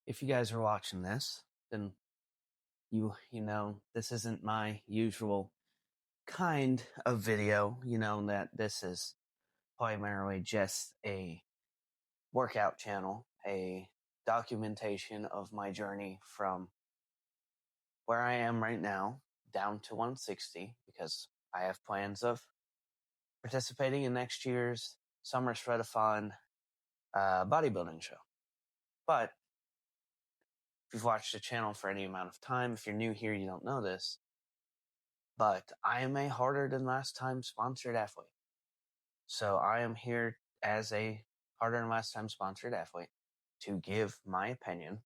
if you guys are watching this, then you know this isn't my usual kind of video. You know that this is primarily just a workout channel, a documentation of my journey from where I am right now down to 160, because I have plans of participating in next year's Summer Shredathon bodybuilding show. But if you've watched the channel for any amount of time, if you're new here, you don't know this, but I am a harder than last time sponsored athlete. So I am here as a harder than last time sponsored athlete to give my opinion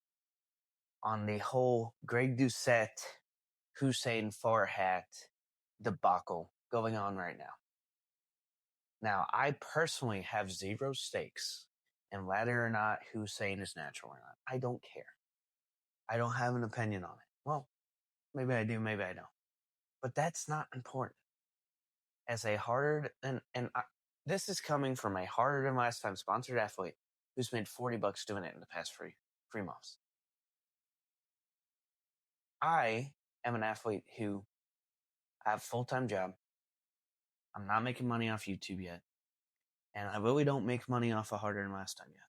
on the whole Greg Doucette, Hussein Farhat debacle going on right now. Now, I personally have zero stakes in whether or not Hussein is natural or not. I don't care. I don't have an opinion on it. Well, maybe I do, maybe I don't. But that's not important. As a harder this is coming from a harder than last time sponsored athlete who's made $40 doing it in the past three months. I am an athlete who I have a full-time job. I'm not making money off YouTube yet. And I really don't make money off of harder than last time yet.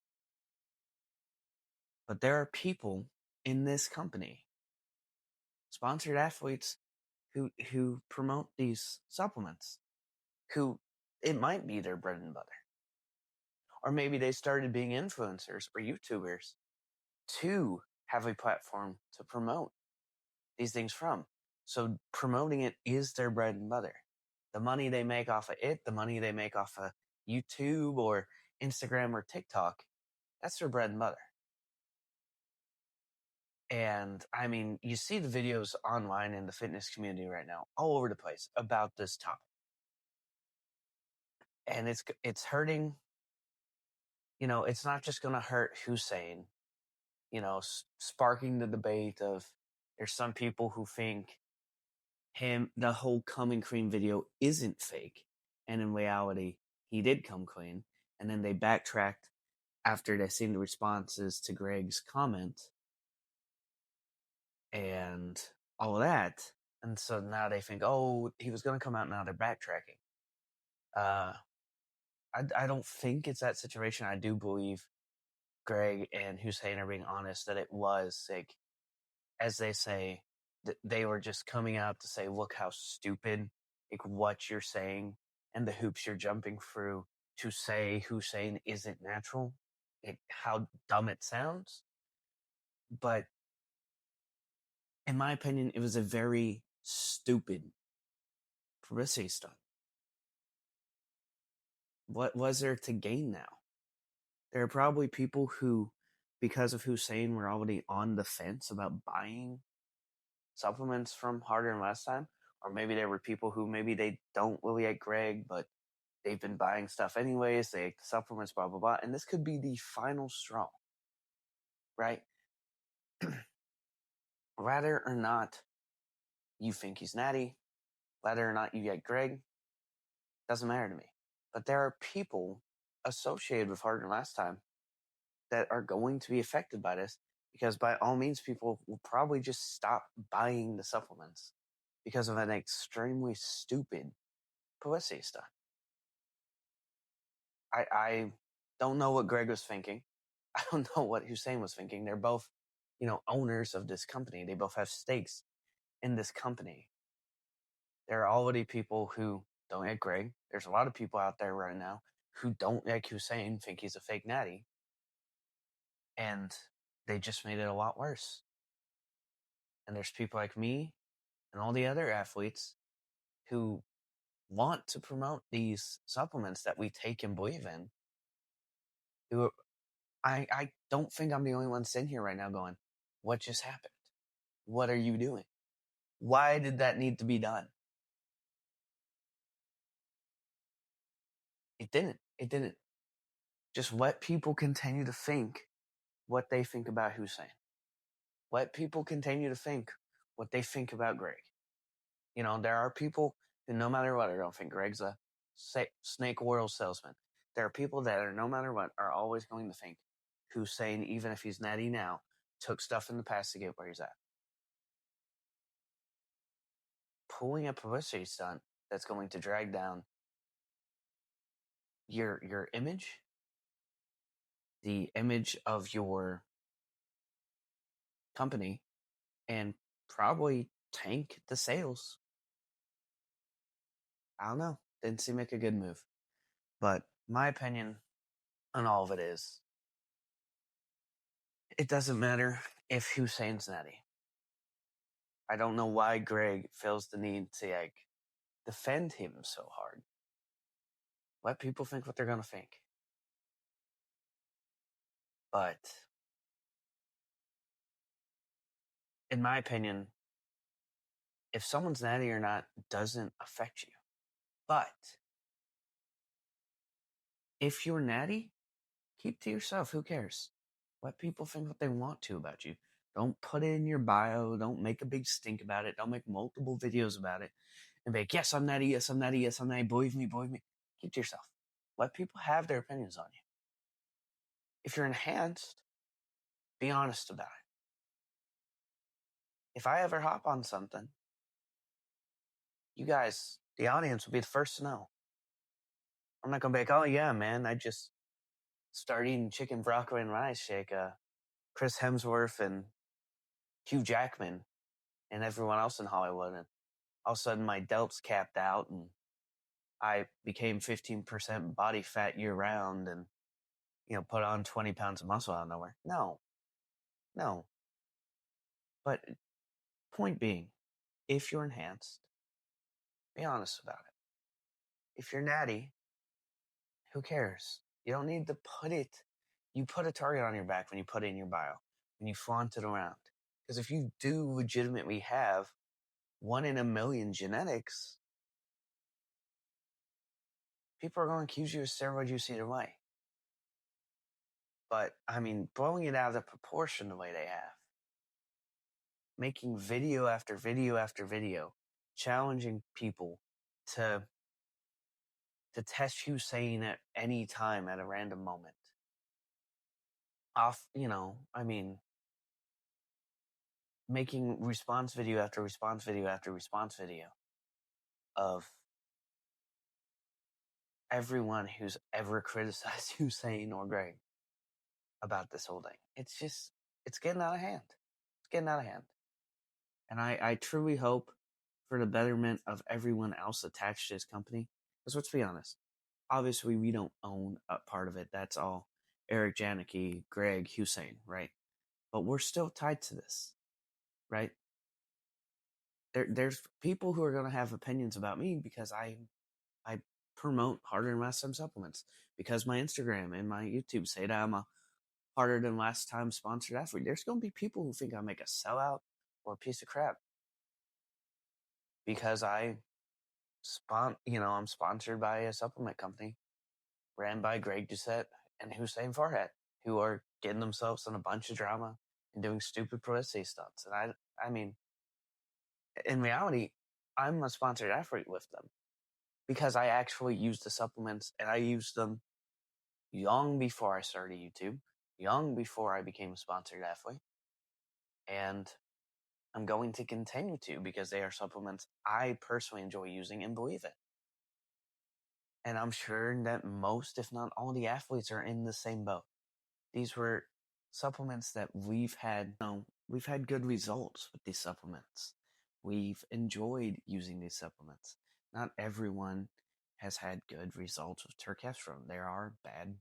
But there are people in this company, sponsored athletes, who promote these supplements, who it might be their bread and butter. Or maybe they started being influencers or YouTubers to have a platform to promote these things from. So promoting it is their bread and butter. The money they make off of it, the money they make off of YouTube or Instagram or TikTok, that's their bread and butter. And I mean, you see the videos online in the fitness community right now, all over the place about this topic. And it's hurting. You know, it's not just going to hurt Hussein, you know, sparking the debate of there's some people who think the whole coming clean video isn't fake. And in reality, he did come clean. And then they backtracked after they seen the responses to Greg's comment and all of that. And so now they think, oh, he was going to come out, now they're backtracking. I don't think it's that situation. I do believe Greg and Hussein are being honest that it was, like, as they say, that they were just coming out to say, look how stupid, like, what you're saying and the hoops you're jumping through to say Hussein isn't natural, how dumb it sounds. But in my opinion, it was a very stupid publicity stunt. What was there to gain now? There are probably people who, because of Hussein, were already on the fence about buying supplements from harder than last time. Or maybe there were people who maybe they don't really like Greg, but they've been buying stuff anyways. They like the supplements, blah, blah, blah. And this could be the final straw, right? Whether or not you think he's natty, whether or not you like Greg, doesn't matter to me. But there are people associated with harder than last time that are going to be affected by this, because by all means, people will probably just stop buying the supplements because of an extremely stupid publicity stunt. I don't know what Greg was thinking. I don't know what Hussein was thinking. They're both, you know, owners of this company. They both have stakes in this company. There are already people who don't like Greg. There's a lot of people out there right now who don't like Hussein, think he's a fake natty. And they just made it a lot worse. And there's people like me and all the other athletes who want to promote these supplements that we take and believe in. Who I don't think I'm the only one sitting here right now going, what just happened? What are you doing? Why did that need to be done? It didn't. Just let people continue to think what they think about Hussein. Let people continue to think what they think about Greg. You know, there are people who, no matter what, are going to think Greg's a snake oil salesman. There are people that are, no matter what, are always going to think Hussein, even if he's natty now, took stuff in the past to get where he's at. Pulling a publicity stunt that's going to drag down your image, the image of your company, and probably tank the sales. I don't know. Didn't seem like a good move. But my opinion on all of it is, it doesn't matter if Hussein's natty. I don't know why Greg feels the need to defend him so hard. Let people think what they're going to think. But in my opinion, if someone's natty or not doesn't affect you. But if you're natty, keep to yourself. Who cares? Let people think what they want to about you. Don't put it in your bio. Don't make a big stink about it. Don't make multiple videos about it. And be like, yes, I'm natty. Yes, I'm natty. Yes, I'm natty. Believe me, believe me. Keep to yourself. Let people have their opinions on you. If you're enhanced, be honest about it. If I ever hop on something, you guys, the audience, will be the first to know. I'm not going to be like, oh, yeah, man, I just started eating chicken, broccoli, and rice shake. Chris Hemsworth and Hugh Jackman and everyone else in Hollywood. And all of a sudden, my delts capped out and I became 15% body fat year round and, put on 20 pounds of muscle out of nowhere. No. But point being, if you're enhanced, be honest about it. If you're natty, who cares? You don't need to put it. You put a target on your back when you put it in your bio, when you flaunt it around. Because if you do legitimately have 1 in a million genetics, people are going to accuse you of steroid use either way. But, blowing it out of the proportion the way they have, making video after video after video, challenging people to test Hussein at any time at a random moment. Making response video after response video after response video of everyone who's ever criticized Hussein or Greg about this whole thing. It's getting out of hand. It's getting out of hand. And I truly hope for the betterment of everyone else attached to his company. Because let's be honest, obviously we don't own a part of it. That's all Eric Janicki, Greg, Hussein, right? But we're still tied to this, right? There's people who are going to have opinions about me because I promote harder than last time supplements, because my Instagram and my YouTube say that I'm a harder than last time sponsored athlete. There's going to be people who think I make a sellout or a piece of crap because I'm sponsored by a supplement company ran by Greg Doucette and Hussein Farhat, who are getting themselves in a bunch of drama and doing stupid publicity stunts. And I mean, in reality, I'm a sponsored athlete with them because I actually use the supplements, and I used them long before I started YouTube, long before I became a sponsored athlete. And I'm going to continue to, because they are supplements I personally enjoy using and believe in. And I'm sure that most, if not all, the athletes are in the same boat. These were supplements that we've had good results with these supplements. We've enjoyed using these supplements. Not everyone has had good results with Turkestron. There are bad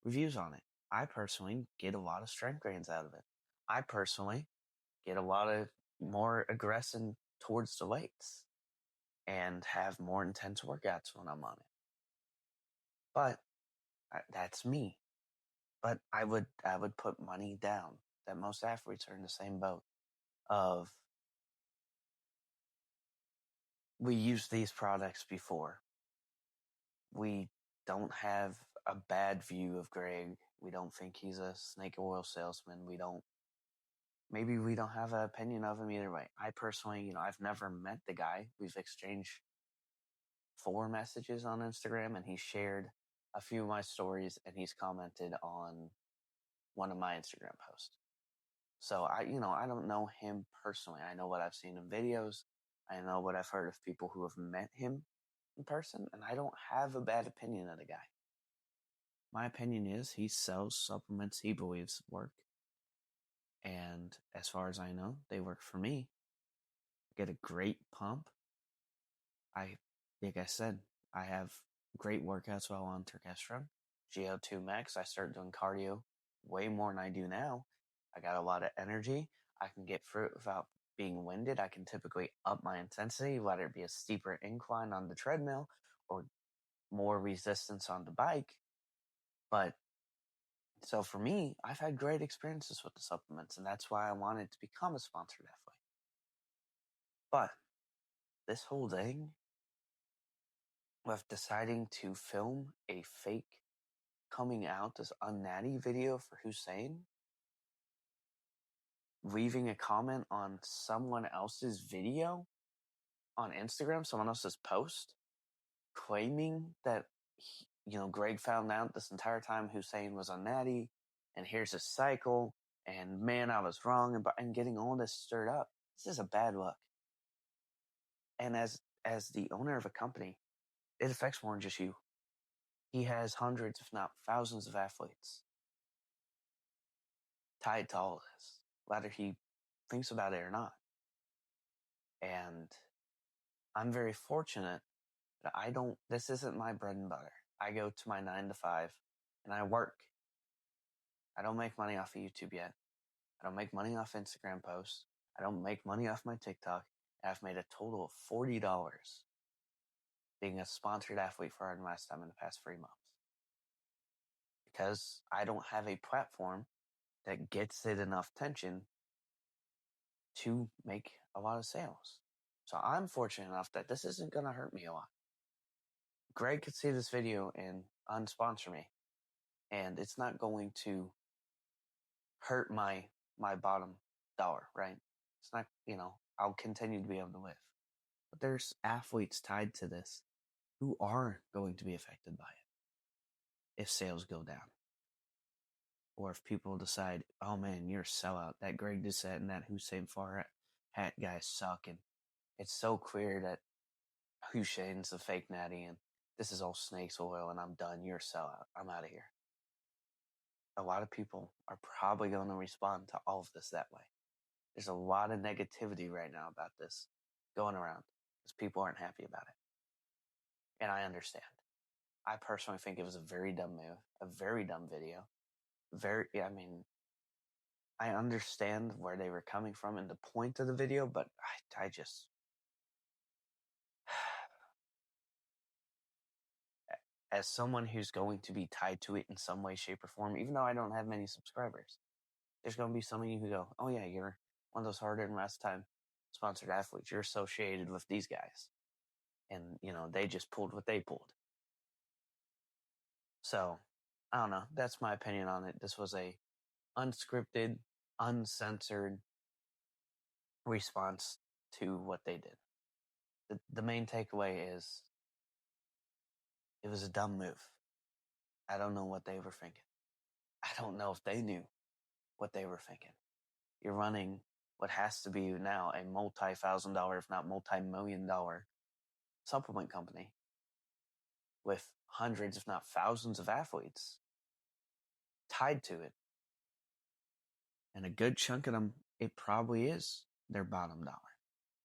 reviews on it. I personally get a lot of strength gains out of it. I personally get a lot of more aggression towards the weights and have more intense workouts when I'm on it. But that's me. But I would put money down that most athletes are in the same boat of, we used these products before. We don't have a bad view of Greg. We don't think he's a snake oil salesman. Maybe we don't have an opinion of him either way. I personally, I've never met the guy. We've exchanged 4 messages on Instagram, and he shared a few of my stories, and he's commented on one of my Instagram posts. So I don't know him personally. I know what I've seen in videos. I know what I've heard of people who have met him in person, and I don't have a bad opinion of the guy. My opinion is he sells supplements he believes work. And as far as I know, they work for me. I get a great pump. Like I said, I have great workouts while on terkestrone. GO2 max. I start doing cardio way more than I do now. I got a lot of energy. I can get through it without being winded. I can typically up my intensity, whether it be a steeper incline on the treadmill or more resistance on the bike. But so for me, I've had great experiences with the supplements, and that's why I wanted to become a sponsored athlete. But this whole thing with deciding to film a fake coming out this unnatty video for Hussein, leaving a comment on someone else's video on Instagram, someone else's post, claiming that Greg found out this entire time Hussein was unnatty, and here's his cycle, and man, I was wrong, and getting all this stirred up. This is a bad look. And as the owner of a company, it affects more than just you. He has hundreds, if not thousands, of athletes tied to all of this, whether he thinks about it or not. And I'm very fortunate that this isn't my bread and butter. I go to my 9 to 5 and I work. I don't make money off of YouTube yet. I don't make money off Instagram posts. I don't make money off my TikTok. I've made a total of $40 being a sponsored athlete for Hard Last Time in the past 3 months. Because I don't have a platform that gets it enough attention to make a lot of sales. So I'm fortunate enough that this isn't going to hurt me a lot. Greg could see this video and unsponsor me, and it's not going to hurt my bottom dollar, right? It's not, I'll continue to be able to live. But there's athletes tied to this who are going to be affected by it if sales go down. Or if people decide, oh man, you're a sellout. That Greg Doucette and that Hussein Farhat guy suck. And it's so clear that Hussein's a fake natty and this is all snake's oil and I'm done. You're a sellout. I'm out of here. A lot of people are probably going to respond to all of this that way. There's a lot of negativity right now about this going around because people aren't happy about it. And I understand. I personally think it was a very dumb move, a very dumb video. I understand where they were coming from and the point of the video, but I just, as someone who's going to be tied to it in some way, shape, or form, even though I don't have many subscribers, there's going to be some of you who go, oh yeah, you're one of those harder and last time sponsored athletes. You're associated with these guys. And, they just pulled what they pulled. So, I don't know. That's my opinion on it. This was a unscripted, uncensored response to what they did. The main takeaway is it was a dumb move. I don't know what they were thinking. I don't know if they knew what they were thinking. You're running what has to be now a multi-$1,000, if not multi-million-dollar supplement company with hundreds, if not thousands of athletes tied to it. And a good chunk of them, it probably is their bottom dollar.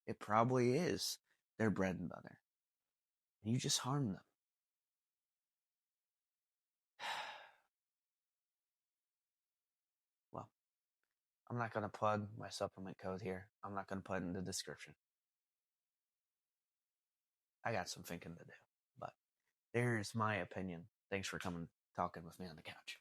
It probably is their bread and butter. And you just harm them. Well, I'm not going to plug my supplement code here. I'm not going to put it in the description. I got some thinking to do. But there's my opinion. Thanks for coming talking with me on the couch.